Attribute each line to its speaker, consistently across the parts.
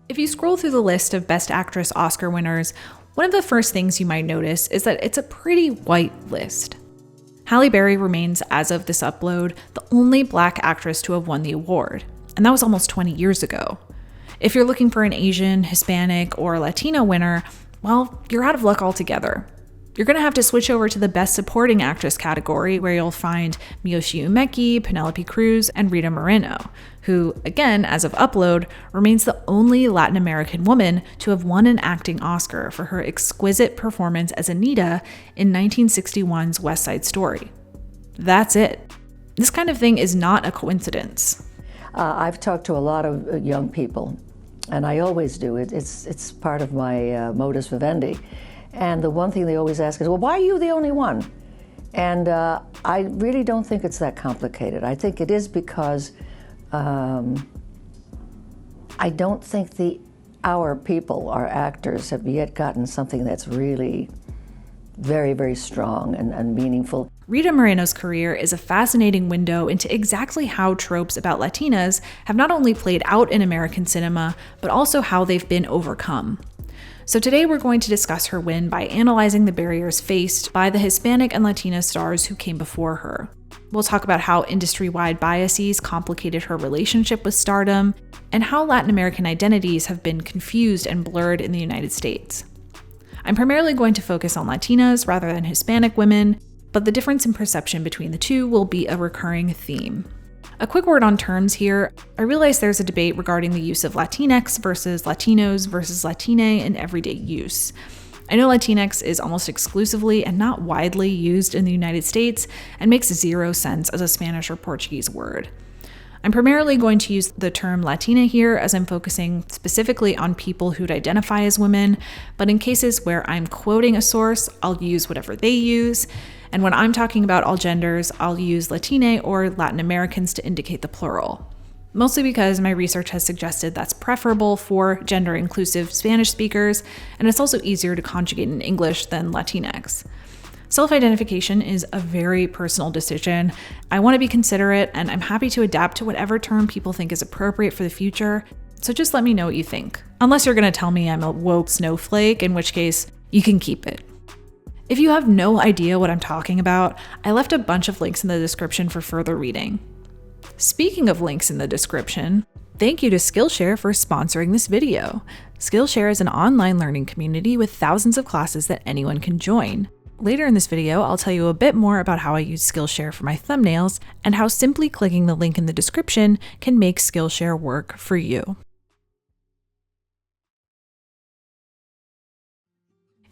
Speaker 1: If you scroll through the list of Best Actress Oscar winners, one of the first things you might notice is that it's a pretty white list. Halle Berry remains, as of this upload, the only Black actress to have won the award, and that was almost 20 years ago. If you're looking for an Asian, Hispanic, or Latino winner, well, you're out of luck altogether. You're going to have to switch over to the Best Supporting Actress category, where you'll find Miyoshi Umeki, Penelope Cruz, and Rita Moreno, who, again, as of upload, remains the only Latin American woman to have won an acting Oscar for her exquisite performance as Anita in 1961's West Side Story. That's it. This kind of thing is not a coincidence.
Speaker 2: I've talked to a lot of young people, and I always do. It's part of my modus vivendi. And the one thing they always ask is, well, why are you the only one? And I really don't think it's that complicated. I think it is because I don't think our people, our actors, have yet gotten something that's really very, very strong and meaningful.
Speaker 1: Rita Moreno's career is a fascinating window into exactly how tropes about Latinas have not only played out in American cinema, but also how they've been overcome. So today we're going to discuss her win by analyzing the barriers faced by the Hispanic and Latina stars who came before her. We'll talk about how industry-wide biases complicated her relationship with stardom, and how Latin American identities have been confused and blurred in the United States. I'm primarily going to focus on Latinas rather than Hispanic women, but the difference in perception between the two will be a recurring theme. A quick word on terms here. I realize there's a debate regarding the use of Latinx versus Latinos versus Latine in everyday use. I know Latinx is almost exclusively and not widely used in the United States and makes zero sense as a Spanish or Portuguese word. I'm primarily going to use the term Latina here as I'm focusing specifically on people who'd identify as women, but in cases where I'm quoting a source, I'll use whatever they use. And when I'm talking about all genders, I'll use Latine or Latin Americans to indicate the plural. Mostly because my research has suggested that's preferable for gender-inclusive Spanish speakers, and it's also easier to conjugate in English than Latinx. Self-identification is a very personal decision. I want to be considerate, and I'm happy to adapt to whatever term people think is appropriate for the future, so just let me know what you think. Unless you're going to tell me I'm a woke snowflake, in which case, you can keep it. If you have no idea what I'm talking about, I left a bunch of links in the description for further reading. Speaking of links in the description, thank you to Skillshare for sponsoring this video. Skillshare is an online learning community with thousands of classes that anyone can join. Later in this video, I'll tell you a bit more about how I use Skillshare for my thumbnails and how simply clicking the link in the description can make Skillshare work for you.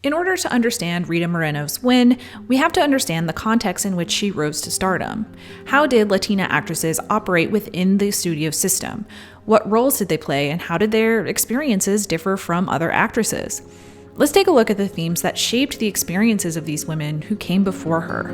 Speaker 1: In order to understand Rita Moreno's win, we have to understand the context in which she rose to stardom. How did Latina actresses operate within the studio system? What roles did they play, and how did their experiences differ from other actresses? Let's take a look at the themes that shaped the experiences of these women who came before her.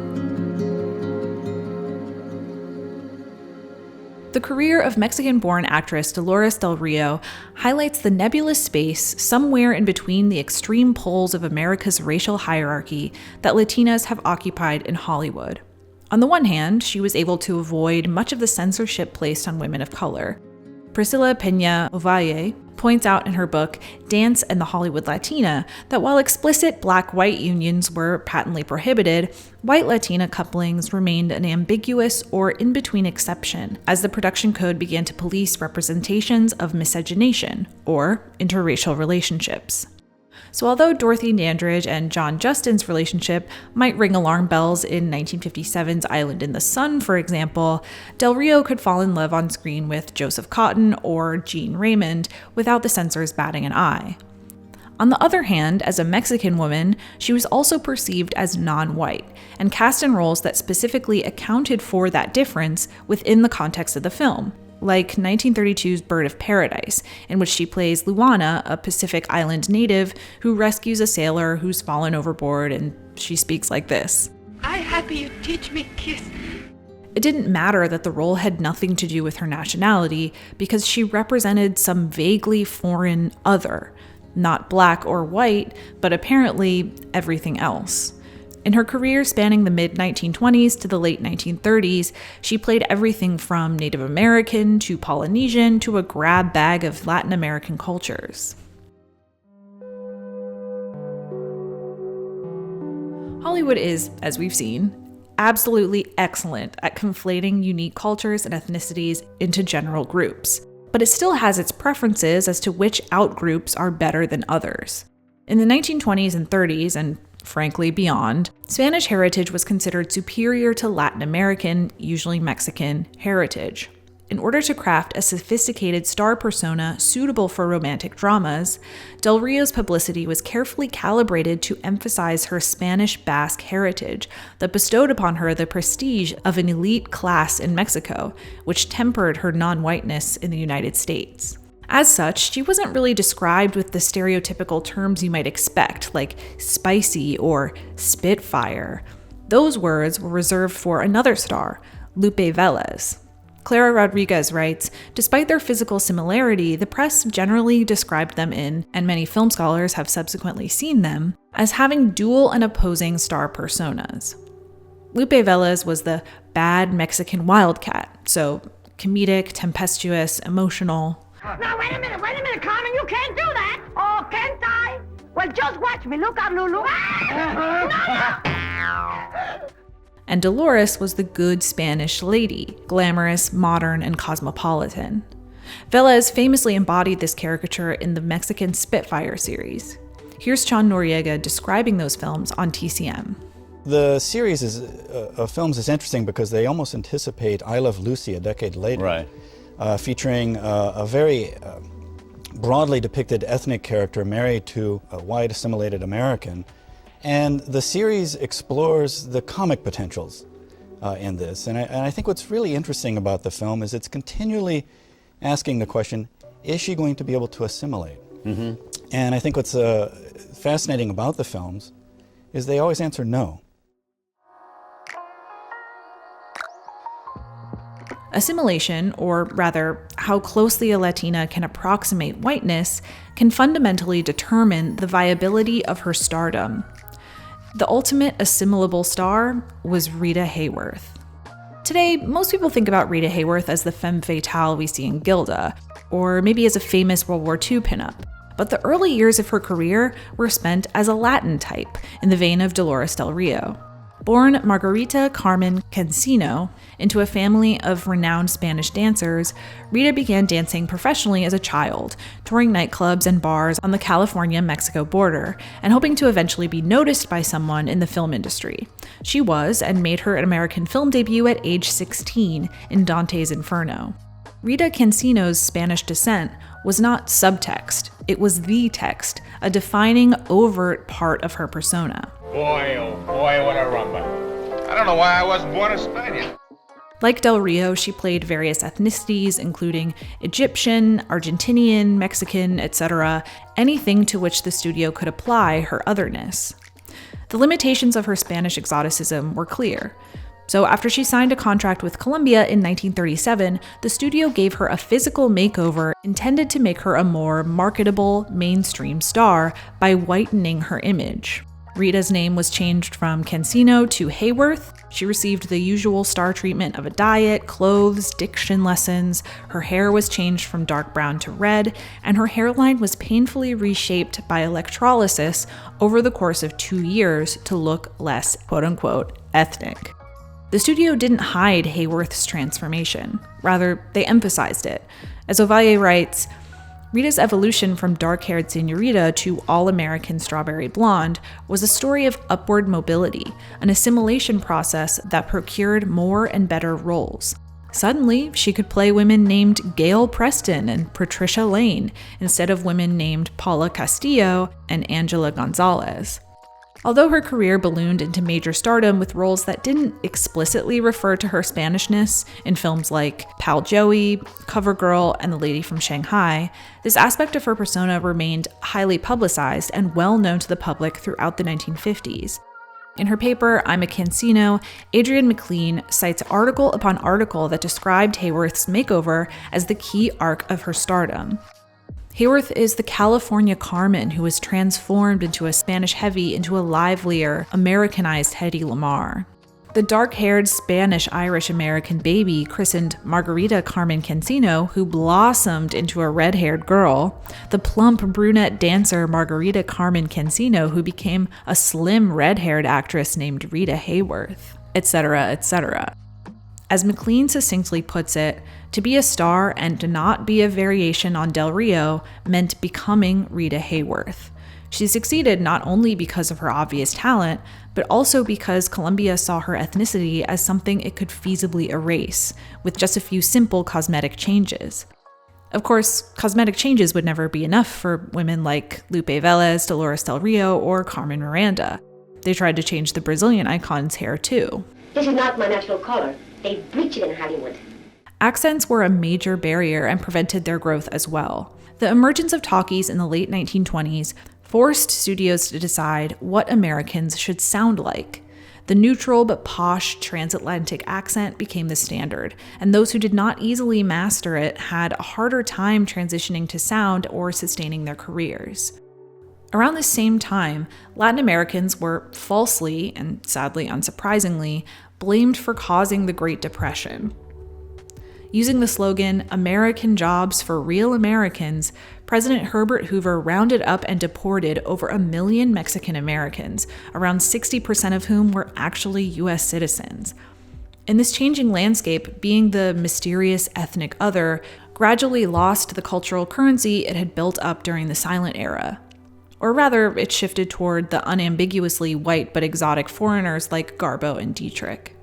Speaker 1: The career of Mexican-born actress Dolores del Rio highlights the nebulous space somewhere in between the extreme poles of America's racial hierarchy that Latinas have occupied in Hollywood. On the one hand, she was able to avoid much of the censorship placed on women of color. Priscilla Peña Ovalle points out in her book, Dance and the Hollywood Latina, that while explicit Black-white unions were patently prohibited, white Latina couplings remained an ambiguous or in-between exception as the production code began to police representations of miscegenation, or interracial relationships. So although Dorothy Dandridge and John Justin's relationship might ring alarm bells in 1957's Island in the Sun, for example, Del Rio could fall in love on screen with Joseph Cotten or Jean Raymond without the censors batting an eye. On the other hand, as a Mexican woman, she was also perceived as non-white and cast in roles that specifically accounted for that difference within the context of the film, like 1932's Bird of Paradise, in which she plays Luana, a Pacific Island native who rescues a sailor who's fallen overboard, and she speaks like this.
Speaker 3: I happy you teach me kiss.
Speaker 1: It didn't matter that the role had nothing to do with her nationality because she represented some vaguely foreign other, not black or white, but apparently everything else. In her career spanning the mid-1920s to the late 1930s, she played everything from Native American to Polynesian to a grab bag of Latin American cultures. Hollywood is, as we've seen, absolutely excellent at conflating unique cultures and ethnicities into general groups, but it still has its preferences as to which outgroups are better than others. In the 1920s and 30s, and frankly beyond, Spanish heritage was considered superior to Latin American, usually Mexican, heritage. In order to craft a sophisticated star persona suitable for romantic dramas, Del Rio's publicity was carefully calibrated to emphasize her Spanish Basque heritage that bestowed upon her the prestige of an elite class in Mexico, which tempered her non-whiteness in the United States. As such, she wasn't really described with the stereotypical terms you might expect, like spicy or Spitfire. Those words were reserved for another star, Lupe Velez. Clara Rodriguez writes, despite their physical similarity, the press generally described them in, and many film scholars have subsequently seen them, as having dual and opposing star personas. Lupe Velez was the bad Mexican wildcat, so comedic, tempestuous, emotional.
Speaker 3: Now, wait a minute, Carmen, you can't do that. Oh, can't I? Well, just watch me. Look out, Lulu. No.
Speaker 1: And Dolores was the good Spanish lady, glamorous, modern, and cosmopolitan. Velez famously embodied this caricature in the Mexican Spitfire series. Here's Chon Noriega describing those films on TCM.
Speaker 4: The series of films is interesting because they almost anticipate I Love Lucy a decade later.
Speaker 5: Right.
Speaker 4: Featuring a very broadly depicted ethnic character married to a white assimilated American. And the series explores the comic potentials in this. And I think what's really interesting about the film is it's continually asking the question, is she going to be able to assimilate? Mm-hmm. And I think what's fascinating about the films is they always answer no.
Speaker 1: Assimilation, or rather, how closely a Latina can approximate whiteness, can fundamentally determine the viability of her stardom. The ultimate assimilable star was Rita Hayworth. Today, most people think about Rita Hayworth as the femme fatale we see in Gilda, or maybe as a famous World War II pinup. But the early years of her career were spent as a Latin type, in the vein of Dolores del Rio. Born Margarita Carmen Cancino into a family of renowned Spanish dancers, Rita began dancing professionally as a child, touring nightclubs and bars on the California-Mexico border, and hoping to eventually be noticed by someone in the film industry. She was, and made her American film debut at age 16 in Dante's Inferno. Rita Cancino's Spanish descent was not subtext, it was the text, a defining, overt part of her persona.
Speaker 6: Boy, oh boy, what a rumba. I don't know why I wasn't born a Spaniard.
Speaker 1: Like Del Rio, she played various ethnicities, including Egyptian, Argentinian, Mexican, etc., anything to which the studio could apply her otherness. The limitations of her Spanish exoticism were clear. So after she signed a contract with Columbia in 1937, the studio gave her a physical makeover intended to make her a more marketable, mainstream star by whitening her image. Rita's name was changed from Cancino to Hayworth. She received the usual star treatment of a diet, clothes, diction lessons. Her hair was changed from dark brown to red, and her hairline was painfully reshaped by electrolysis over the course of 2 years to look less, quote-unquote, ethnic. The studio didn't hide Hayworth's transformation. Rather, they emphasized it. As Ovalle writes, Rita's evolution from dark-haired señorita to all-American strawberry blonde was a story of upward mobility, an assimilation process that procured more and better roles. Suddenly, she could play women named Gail Preston and Patricia Lane instead of women named Paula Castillo and Angela Gonzalez. Although her career ballooned into major stardom with roles that didn't explicitly refer to her Spanishness in films like Pal Joey, CoverGirl, and The Lady from Shanghai, this aspect of her persona remained highly publicized and well known to the public throughout the 1950s. In her paper, I'm a Cancino, Adrienne McLean cites article upon article that described Hayworth's makeover as the key arc of her stardom. Hayworth is the California Carmen who was transformed into a Spanish heavy into a livelier, Americanized Hedy Lamarr. The dark-haired Spanish-Irish-American baby christened Margarita Carmen Cancino, who blossomed into a red-haired girl. The plump brunette dancer Margarita Carmen Cancino, who became a slim red-haired actress named Rita Hayworth, etc., etc. As McLean succinctly puts it, to be a star and to not be a variation on Del Rio meant becoming Rita Hayworth. She succeeded not only because of her obvious talent, but also because Columbia saw her ethnicity as something it could feasibly erase, with just a few simple cosmetic changes. Of course, cosmetic changes would never be enough for women like Lupe Velez, Dolores del Rio, or Carmen Miranda. They tried to change the Brazilian icon's hair too.
Speaker 5: This is not my natural color. They bleach it in Hollywood.
Speaker 1: Accents were a major barrier and prevented their growth as well. The emergence of talkies in the late 1920s forced studios to decide what Americans should sound like. The neutral but posh transatlantic accent became the standard, and those who did not easily master it had a harder time transitioning to sound or sustaining their careers. Around the same time, Latin Americans were falsely, and sadly unsurprisingly, blamed for causing the Great Depression. Using the slogan, "American jobs for real Americans," President Herbert Hoover rounded up and deported over 1 million Mexican Americans, around 60% of whom were actually U.S. citizens. In this changing landscape, being the mysterious ethnic other gradually lost the cultural currency it had built up during the silent era. Or rather, it shifted toward the unambiguously white but exotic foreigners like Garbo and Dietrich.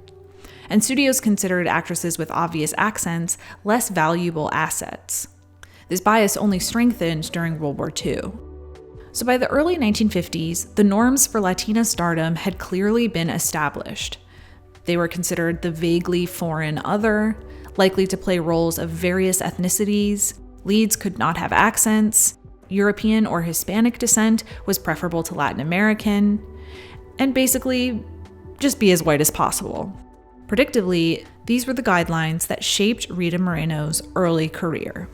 Speaker 1: And studios considered actresses with obvious accents less valuable assets. This bias only strengthened during World War II. So by the early 1950s, the norms for Latina stardom had clearly been established. They were considered the vaguely foreign other, likely to play roles of various ethnicities, leads could not have accents, European or Hispanic descent was preferable to Latin American, and basically, just be as white as possible. Predictably, these were the guidelines that shaped Rita Moreno's early career.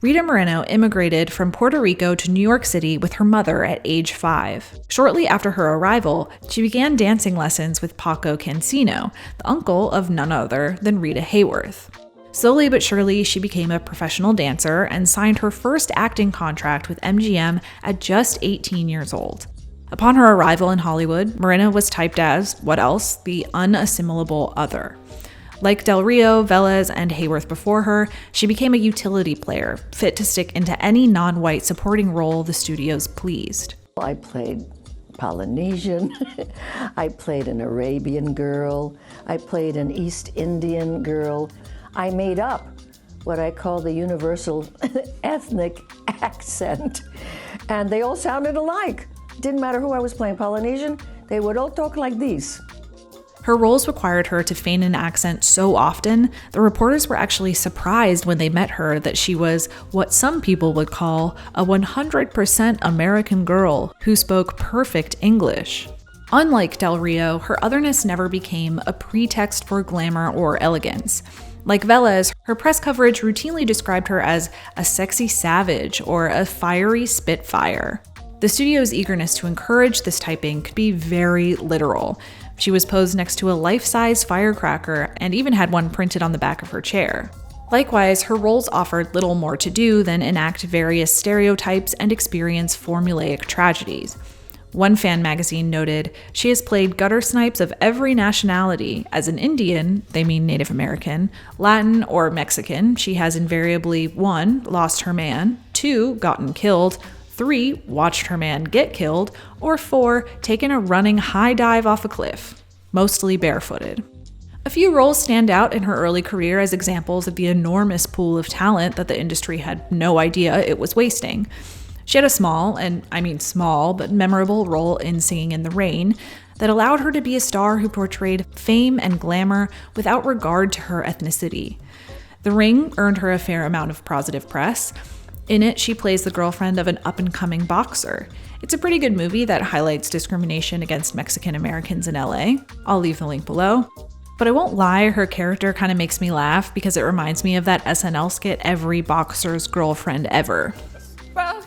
Speaker 1: Rita Moreno immigrated from Puerto Rico to New York City with her mother at age 5. Shortly after her arrival, she began dancing lessons with Paco Cancino, the uncle of none other than Rita Hayworth. Slowly but surely, she became a professional dancer and signed her first acting contract with MGM at just 18 years old. Upon her arrival in Hollywood, Moreno was typed as, what else, the unassimilable other. Like Del Rio, Velez, and Hayworth before her, she became a utility player, fit to stick into any non-white supporting role the studios pleased.
Speaker 2: I played Polynesian, I played an Arabian girl, I played an East Indian girl. I made up what I call the universal ethnic accent, and they all sounded alike. Didn't matter who I was playing, Polynesian, they would all talk like these.
Speaker 1: Her roles required her to feign an accent so often, the reporters were actually surprised when they met her that she was what some people would call a 100% American girl who spoke perfect English. Unlike Del Rio, her otherness never became a pretext for glamour or elegance. Like Velez, her press coverage routinely described her as a sexy savage or a fiery Spitfire. The studio's eagerness to encourage this typing could be very literal. She was posed next to a life-size firecracker and even had one printed on the back of her chair. Likewise, her roles offered little more to do than enact various stereotypes and experience formulaic tragedies. One fan magazine noted, "She has played gutter snipes of every nationality. As an Indian," they mean Native American, "Latin, or Mexican, she has invariably 1. Lost her man, 2. Gotten killed, 3. Watched her man get killed, or 4. Taken a running high dive off a cliff, mostly barefooted." A few roles stand out in her early career as examples of the enormous pool of talent that the industry had no idea it was wasting. She had a small, and I mean small, but memorable role in Singing in the Rain that allowed her to be a star who portrayed fame and glamour without regard to her ethnicity. The Ring earned her a fair amount of positive press. In it, she plays the girlfriend of an up-and-coming boxer. It's a pretty good movie that highlights discrimination against Mexican Americans in LA. I'll leave the link below. But I won't lie, her character kind of makes me laugh because it reminds me of that SNL skit, Every Boxer's Girlfriend Ever.
Speaker 7: Well,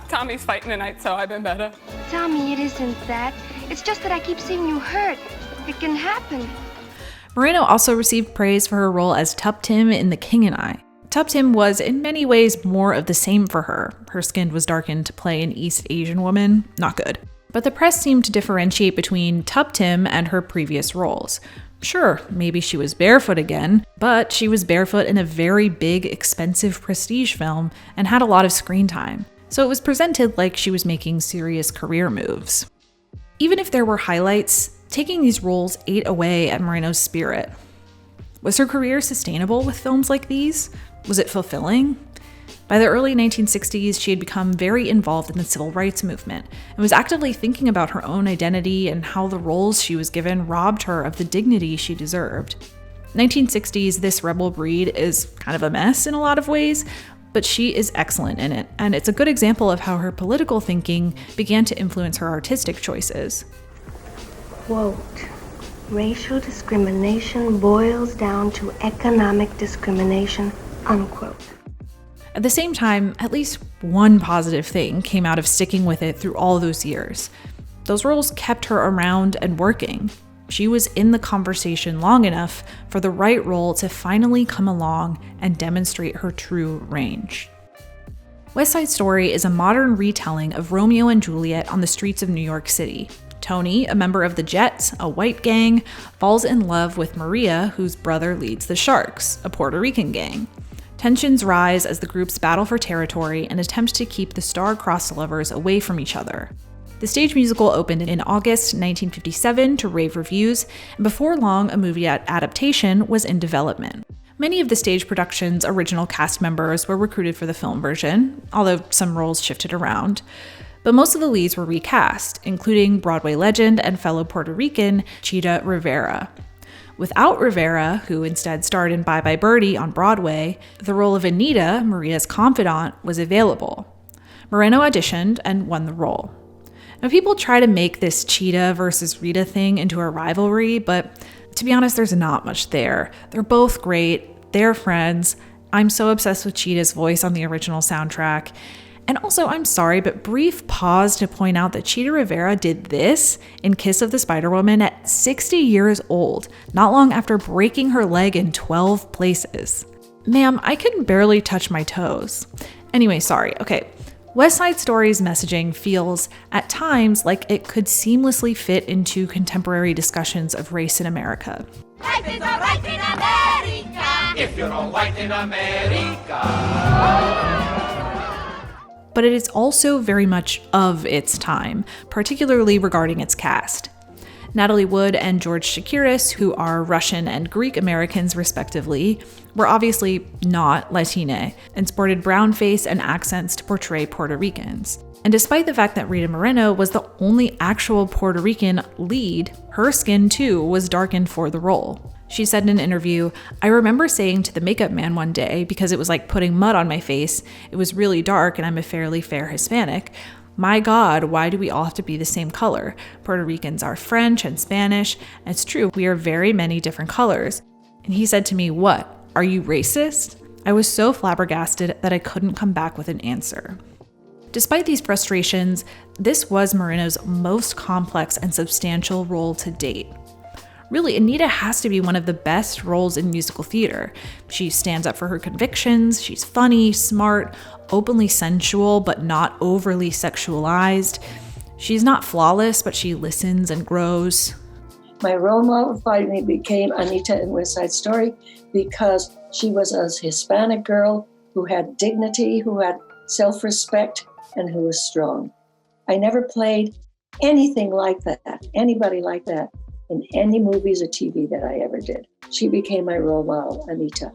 Speaker 7: Tommy's fighting tonight, so I've been better.
Speaker 8: Tommy, it isn't that. It's just that I keep seeing you hurt. It can happen.
Speaker 1: Moreno also received praise for her role as Tup Tim in The King and I. Tup Tim was in many ways more of the same for her. Her skin was darkened to play an East Asian woman. Not good. But the press seemed to differentiate between Tup Tim and her previous roles. Sure, maybe she was barefoot again, but she was barefoot in a very big, expensive prestige film and had a lot of screen time. So it was presented like she was making serious career moves. Even if there were highlights, taking these roles ate away at Moreno's spirit. Was her career sustainable with films like these? Was it fulfilling? By the early 1960s, she had become very involved in the civil rights movement and was actively thinking about her own identity and how the roles she was given robbed her of the dignity she deserved. 1960s This Rebel Breed is kind of a mess in a lot of ways, but she is excellent in it, and it's a good example of how her political thinking began to influence her artistic choices.
Speaker 8: Quote, racial discrimination boils down to economic discrimination, unquote.
Speaker 1: At the same time, at least one positive thing came out of sticking with it through all those years. Those roles kept her around and working. She was in the conversation long enough for the right role to finally come along and demonstrate her true range. West Side Story is a modern retelling of Romeo and Juliet on the streets of New York City. Tony, a member of the Jets, a white gang, falls in love with Maria, whose brother leads the Sharks, a Puerto Rican gang. Tensions rise as the groups battle for territory and attempt to keep the star-crossed lovers away from each other. The stage musical opened in August 1957 to rave reviews, and before long, a movie adaptation was in development. Many of the stage production's original cast members were recruited for the film version, although some roles shifted around. But most of the leads were recast, including Broadway legend and fellow Puerto Rican Chita Rivera. Without Rivera, who instead starred in Bye Bye Birdie on Broadway, the role of Anita, Maria's confidant, was available. Moreno auditioned and won the role. Now, people try to make this Chita versus Rita thing into a rivalry, but to be honest, there's not much there. They're both great, they're friends. I'm so obsessed with Chita's voice on the original soundtrack. And also, I'm sorry, but brief pause to point out that Chita Rivera did this in Kiss of the Spider-Woman at 60 years old, not long after breaking her leg in 12 places. Ma'am, I can barely touch my toes. Anyway, sorry. Okay. West Side Story's messaging feels, at times, like it could seamlessly fit into contemporary discussions of race in America.
Speaker 3: Life is all right in America.
Speaker 9: If you're all white in America.
Speaker 1: But it is also very much of its time, particularly regarding its cast. Natalie Wood and George Chakiris, who are Russian and Greek Americans respectively, were obviously not Latina and sported brown face and accents to portray Puerto Ricans. And despite the fact that Rita Moreno was the only actual Puerto Rican lead, her skin too was darkened for the role. She said in an interview, "I remember saying to the makeup man one day, because it was like putting mud on my face, it was really dark and I'm a fairly fair Hispanic, my God, why do we all have to be the same color? Puerto Ricans are French and Spanish, and it's true, we are very many different colors." And he said to me, "What, are you racist?" I was so flabbergasted that I couldn't come back with an answer. Despite these frustrations, this was Moreno's most complex and substantial role to date. Really, Anita has to be one of the best roles in musical theater. She stands up for her convictions, she's funny, smart, openly sensual, but not overly sexualized. She's not flawless, but she listens and grows.
Speaker 2: My role model finally became Anita in West Side Story because she was a Hispanic girl who had dignity, who had self-respect, and who was strong. I never played anything like that, anybody like that, in any movies or TV that I ever did. She became my role model, Anita.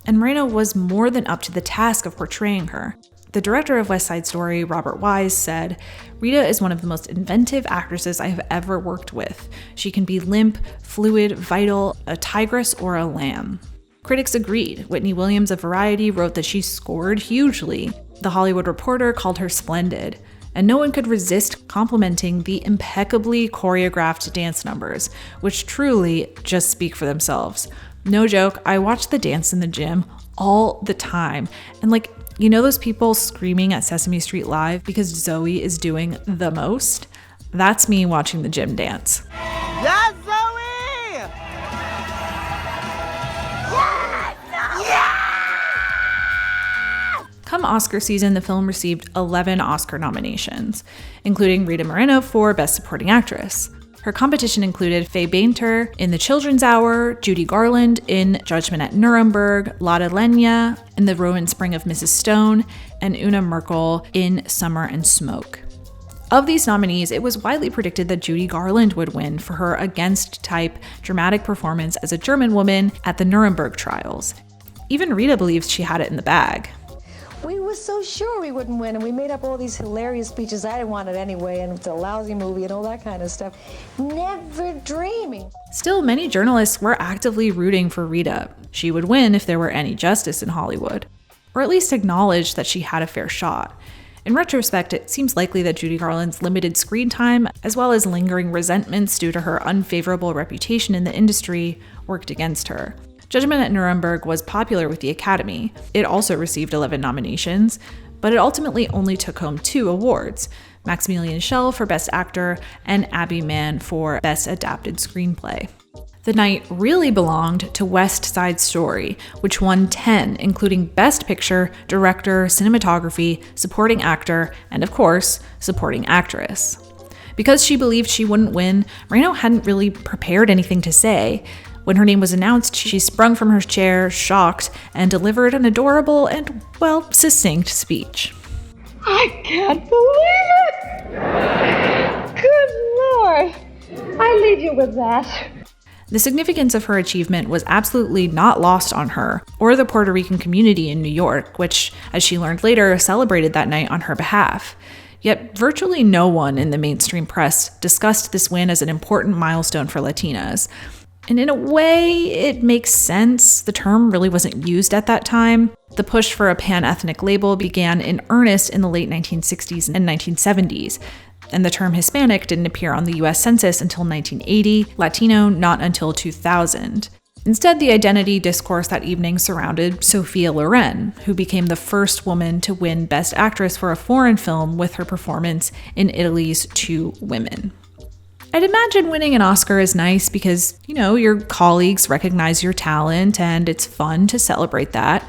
Speaker 1: And Moreno was more than up to the task of portraying her. The director of West Side Story, Robert Wise, said, "Rita is one of the most inventive actresses I have ever worked with. She can be limp, fluid, vital, a tigress or a lamb." Critics agreed. Whitney Williams of Variety wrote that she scored hugely. The Hollywood Reporter called her splendid. and no one could resist complimenting the impeccably choreographed dance numbers, which truly just speak for themselves. No joke, I watch the dance in the gym all the time, and you know those people screaming at Sesame Street Live because Zoe is doing the most? That's me watching the gym dance.
Speaker 10: Yes, Zoe!
Speaker 3: Yes! Yes!
Speaker 1: Come Oscar season, the film received 11 Oscar nominations, including Rita Moreno for Best Supporting Actress. Her competition included Faye Bainter in The Children's Hour, Judy Garland in Judgment at Nuremberg, Lotte Lenya in The Roman Spring of Mrs. Stone, and Una Merkel in Summer and Smoke. Of these nominees, it was widely predicted that Judy Garland would win for her against-type dramatic performance as a German woman at the Nuremberg trials. Even Rita believes she had it in the bag.
Speaker 11: We were so sure we wouldn't win, and we made up all these hilarious speeches. I didn't want it anyway, and it's a lousy movie and all that kind of stuff. Never dreaming.
Speaker 1: Still, many journalists were actively rooting for Rita. She would win if there were any justice in Hollywood, or at least acknowledge that she had a fair shot. In retrospect, it seems likely that Judy Garland's limited screen time, as well as lingering resentments due to her unfavorable reputation in the industry, worked against her. Judgment at Nuremberg was popular with the Academy. It also received 11 nominations, but it ultimately only took home 2 awards, Maximilian Schell for Best Actor and Abby Mann for Best Adapted Screenplay. The night really belonged to West Side Story, which won 10, including Best Picture, Director, Cinematography, Supporting Actor, and of course, Supporting Actress. Because she believed she wouldn't win, Moreno hadn't really prepared anything to say. When her name was announced, she sprung from her chair, shocked, and delivered an adorable and, succinct speech.
Speaker 3: I can't believe it! Good Lord! I leave you with that.
Speaker 1: The significance of her achievement was absolutely not lost on her, or the Puerto Rican community in New York, which, as she learned later, celebrated that night on her behalf. Yet virtually no one in the mainstream press discussed this win as an important milestone for Latinas. And in a way, it makes sense. The term really wasn't used at that time. The push for a pan-ethnic label began in earnest in the late 1960s and 1970s. And the term Hispanic didn't appear on the US Census until 1980, Latino not until 2000. Instead, the identity discourse that evening surrounded Sophia Loren, who became the first woman to win Best Actress for a foreign film with her performance in Italy's Two Women. I'd imagine winning an Oscar is nice because, your colleagues recognize your talent and it's fun to celebrate that.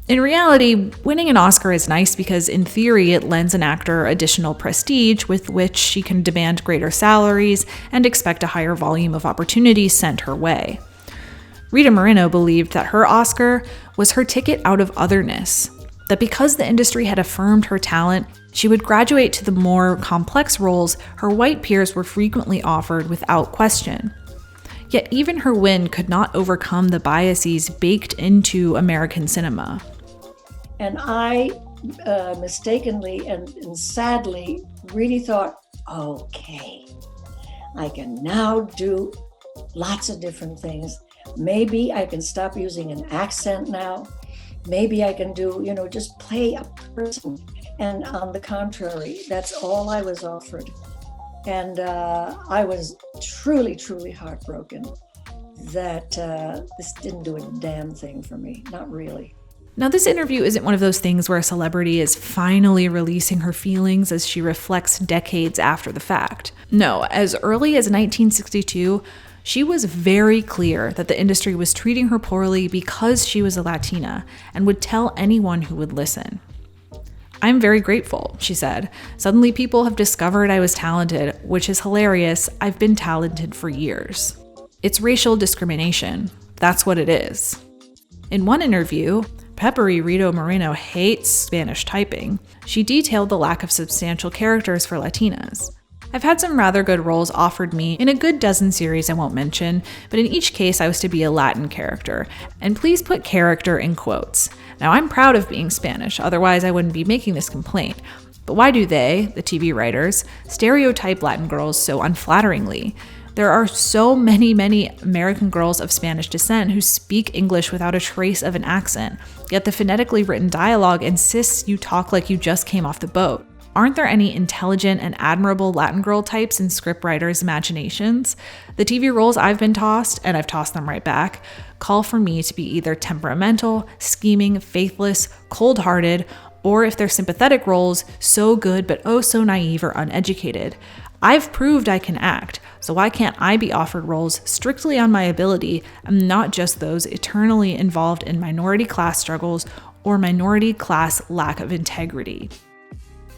Speaker 1: In reality, winning an Oscar is nice because, in theory, it lends an actor additional prestige with which she can demand greater salaries and expect a higher volume of opportunities sent her way. Rita Moreno believed that her Oscar was her ticket out of otherness, that because the industry had affirmed her talent, she would graduate to the more complex roles her white peers were frequently offered without question. Yet even her win could not overcome the biases baked into American cinema.
Speaker 2: And I mistakenly and sadly really thought, okay, I can now do lots of different things. Maybe I can stop using an accent now. Maybe I can do, just play a person. And on the contrary, that's all I was offered. And I was truly, truly heartbroken that this didn't do a damn thing for me. Not really.
Speaker 1: Now, this interview isn't one of those things where a celebrity is finally releasing her feelings as she reflects decades after the fact. No, as early as 1962, she was very clear that the industry was treating her poorly because she was a Latina and would tell anyone who would listen. "I'm very grateful," she said. "Suddenly people have discovered I was talented, which is hilarious. I've been talented for years." It's racial discrimination. That's what it is. In one interview, peppery Rita Moreno hates Spanish typing. She detailed the lack of substantial characters for Latinas. "I've had some rather good roles offered me in a good dozen series I won't mention, but in each case I was to be a Latin character. And please put character in quotes. Now I'm proud of being Spanish, otherwise I wouldn't be making this complaint. But why do they, the TV writers, stereotype Latin girls so unflatteringly? There are so many American girls of Spanish descent who speak English without a trace of an accent, yet the phonetically written dialogue insists you talk like you just came off the boat. aren't there any intelligent and admirable Latin girl types in scriptwriters' imaginations? The TV roles I've been tossed, and I've tossed them right back, call for me to be either temperamental, scheming, faithless, cold-hearted, or if they're sympathetic roles, so good but oh so naive or uneducated. I've proved I can act, so why can't I be offered roles strictly on my ability and not just those eternally involved in minority class struggles or minority class lack of integrity?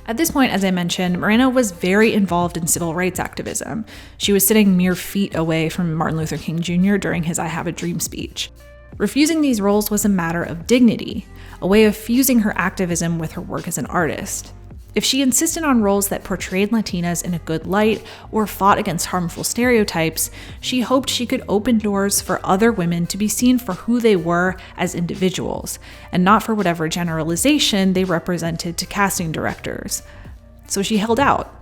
Speaker 1: At this point, as I mentioned, Moreno was very involved in civil rights activism. She was sitting mere feet away from Martin Luther King Jr. during his I Have a Dream speech. Refusing these roles was a matter of dignity, a way of fusing her activism with her work as an artist. If she insisted on roles that portrayed Latinas in a good light or fought against harmful stereotypes, she hoped she could open doors for other women to be seen for who they were as individuals, and not for whatever generalization they represented to casting directors. So she held out.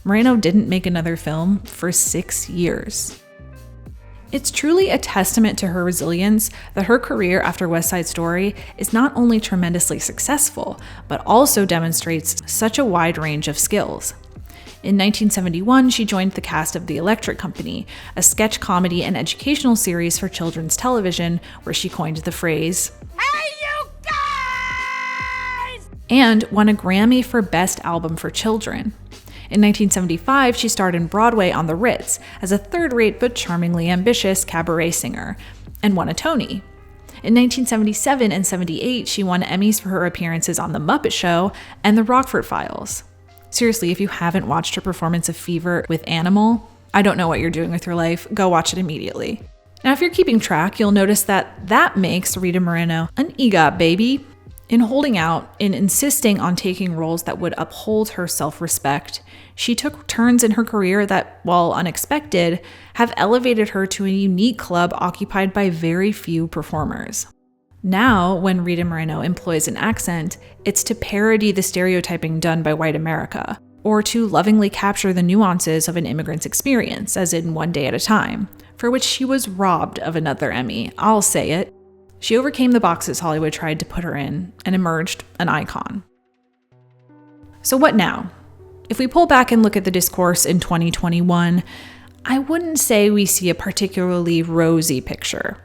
Speaker 1: Moreno didn't make another film for 6 years. It's truly a testament to her resilience that her career after West Side Story is not only tremendously successful, but also demonstrates such a wide range of skills. In 1971, she joined the cast of The Electric Company, a sketch comedy and educational series for children's television, where she coined the phrase, "Hey, you guys!" and won a Grammy for Best Album for Children. In 1975, she starred in Broadway on the Ritz as a third-rate but charmingly ambitious cabaret singer, and won a Tony. In 1977 and 78, she won Emmys for her appearances on The Muppet Show and The Rockford Files. Seriously, if you haven't watched her performance of Fever with Animal, I don't know what you're doing with your life. Go watch it immediately. Now, if you're keeping track, you'll notice that makes Rita Moreno an EGOT baby. In holding out, in insisting on taking roles that would uphold her self-respect, she took turns in her career that, while unexpected, have elevated her to a unique club occupied by very few performers. Now, when Rita Moreno employs an accent, it's to parody the stereotyping done by white America, or to lovingly capture the nuances of an immigrant's experience, as in One Day at a Time, for which she was robbed of another Emmy, I'll say it. She overcame the boxes Hollywood tried to put her in and emerged an icon. So what now? If we pull back and look at the discourse in 2021, I wouldn't say we see a particularly rosy picture.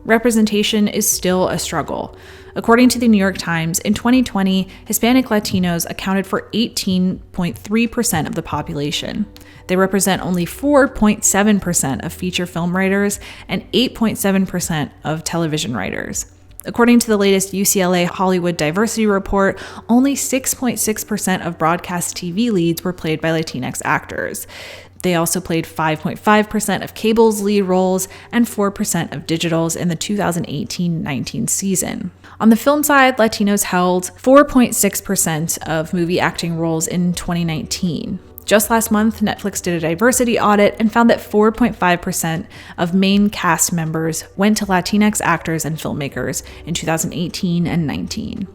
Speaker 1: Representation is still a struggle. According to the New York Times, in 2020, Hispanic Latinos accounted for 18.3% of the population. They represent only 4.7% of feature film writers and 8.7% of television writers. According to the latest UCLA Hollywood Diversity Report, only 6.6% of broadcast TV leads were played by Latinx actors. They also played 5.5% of cable's lead roles and 4% of digital's in the 2018-19 season. On the film side, Latinos held 4.6% of movie acting roles in 2019. Just last month, Netflix did a diversity audit and found that 4.5% of main cast members went to Latinx actors and filmmakers in 2018 and 19.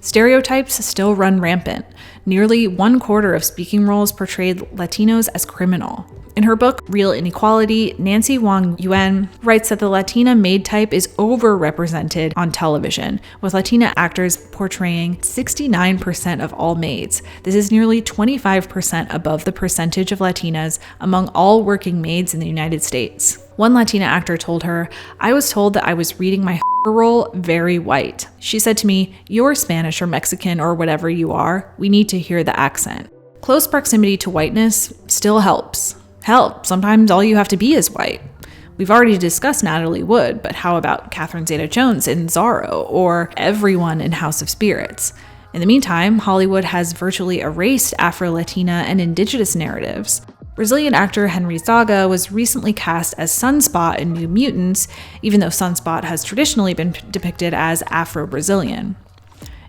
Speaker 1: Stereotypes still run rampant. Nearly 1/4 of speaking roles portrayed Latinos as criminal. In her book, Real Inequality, Nancy Wang Yuan writes that the Latina maid type is overrepresented on television, with Latina actors portraying 69% of all maids. This is nearly 25% above the percentage of Latinas among all working maids in the United States. One Latina actor told her, "I was told that I was reading my role very white. She said to me, 'You're Spanish or Mexican or whatever you are. We need to hear the accent.'" Close proximity to whiteness still helps. Hell, sometimes all you have to be is white. We've already discussed Natalie Wood, but how about Catherine Zeta-Jones in Zorro or everyone in House of Spirits? In the meantime, Hollywood has virtually erased Afro-Latina and indigenous narratives. Brazilian actor Henry Zaga was recently cast as Sunspot in New Mutants, even though Sunspot has traditionally been depicted as Afro-Brazilian.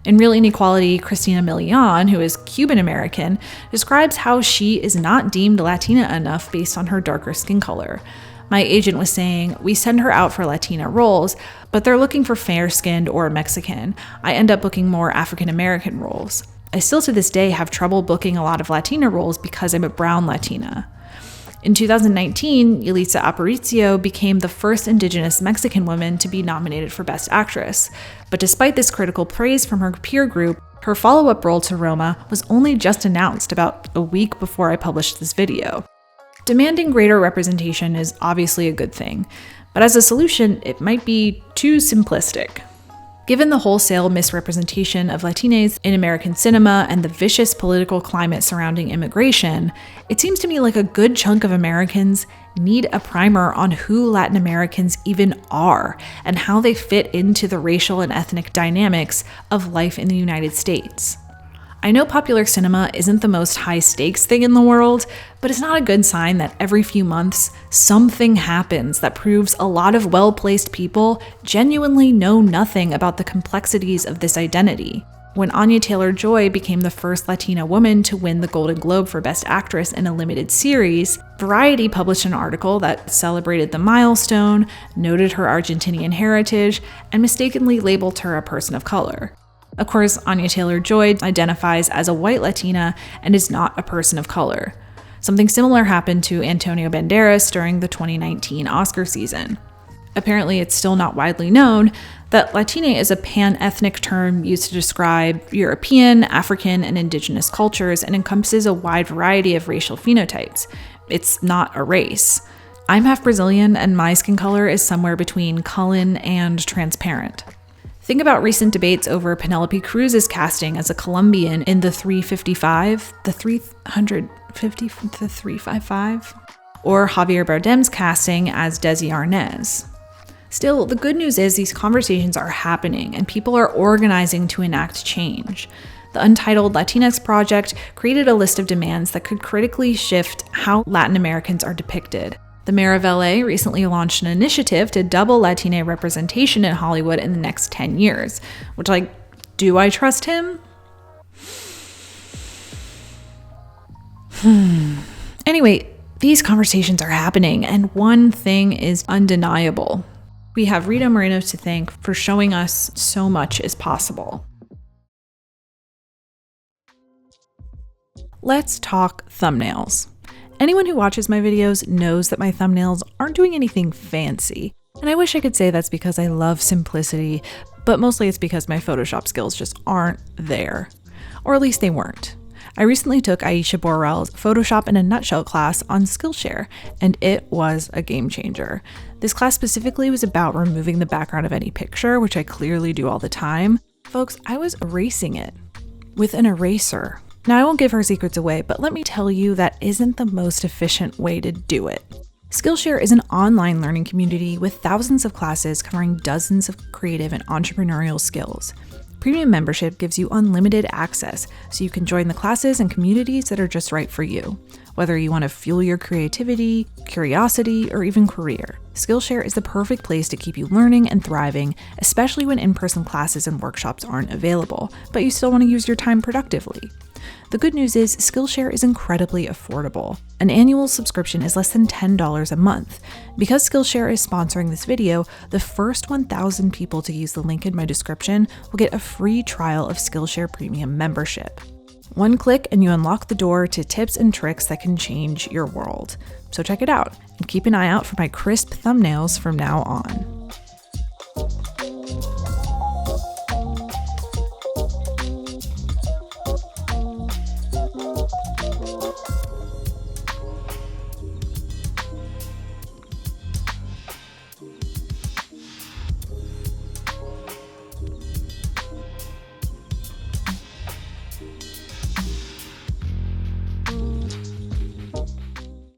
Speaker 1: In Real Inequality, Christina Milian, who is Cuban-American, describes how she is not deemed Latina enough based on her darker skin color. My agent was saying, "We send her out for Latina roles, but they're looking for fair-skinned or Mexican. I end up booking more African-American roles. I still to this day have trouble booking a lot of Latina roles because I'm a brown Latina." In 2019, Yalitza Aparicio became the first indigenous Mexican woman to be nominated for Best Actress. But despite this critical praise from her peer group, Her follow-up role to Roma was only just announced about a week before I published this video. Demanding greater representation is obviously a good thing, but as a solution, it might be too simplistic. Given the wholesale misrepresentation of Latinx in American cinema and the vicious political climate surrounding immigration, it seems to me like a good chunk of Americans need a primer on who Latin Americans even are and how they fit into the racial and ethnic dynamics of life in the United States. I know popular cinema isn't the most high-stakes thing in the world, but it's not a good sign that every few months, something happens that proves a lot of well-placed people genuinely know nothing about the complexities of this identity. When Anya Taylor-Joy became the first Latina woman to win the Golden Globe for Best Actress in a limited series, Variety published an article that celebrated the milestone, noted her Argentinian heritage, and mistakenly labeled her a person of color. Of course, Anya Taylor-Joy identifies as a white Latina and is not a person of color. Something similar happened to Antonio Banderas during the 2019 Oscar season. Apparently, it's still not widely known that Latina is a pan-ethnic term used to describe European, African, and indigenous cultures and encompasses a wide variety of racial phenotypes. It's not a race. I'm half Brazilian, and my skin color is somewhere between Cullen and transparent. Think about recent debates over Penelope Cruz's casting as a Colombian in the 355, the 350, the 355, or Javier Bardem's casting as Desi Arnaz. Still, the good news is these conversations are happening and people are organizing to enact change. The Untitled Latinx Project created a list of demands that could critically shift how Latin Americans are depicted. The mayor of LA recently launched an initiative to double Latina representation in Hollywood in the next 10 years, which, do I trust him? Anyway, these conversations are happening, and one thing is undeniable. We have Rita Moreno to thank for showing us so much is possible. Let's talk thumbnails. Anyone who watches my videos knows that my thumbnails aren't doing anything fancy. And I wish I could say that's because I love simplicity, but mostly it's because my Photoshop skills just aren't there. Or at least they weren't. I recently took Aisha Borrell's Photoshop in a Nutshell class on Skillshare, and it was a game changer. This class specifically was about removing the background of any picture, which I clearly do all the time. Folks, I was erasing it with an eraser. Now, I won't give her secrets away, but let me tell you that isn't the most efficient way to do it. Skillshare is an online learning community with thousands of classes covering dozens of creative and entrepreneurial skills. Premium membership gives you unlimited access, so you can join the classes and communities that are just right for you. Whether you want to fuel your creativity, curiosity, or even career, Skillshare is the perfect place to keep you learning and thriving, especially when in-person classes and workshops aren't available, but you still want to use your time productively. The good news is Skillshare is incredibly affordable. An annual subscription is less than $10 a month. Because Skillshare is sponsoring this video, the first 1,000 people to use the link in my description will get a free trial of Skillshare Premium membership. One click and you unlock the door to tips and tricks that can change your world. So check it out and keep an eye out for my crisp thumbnails from now on.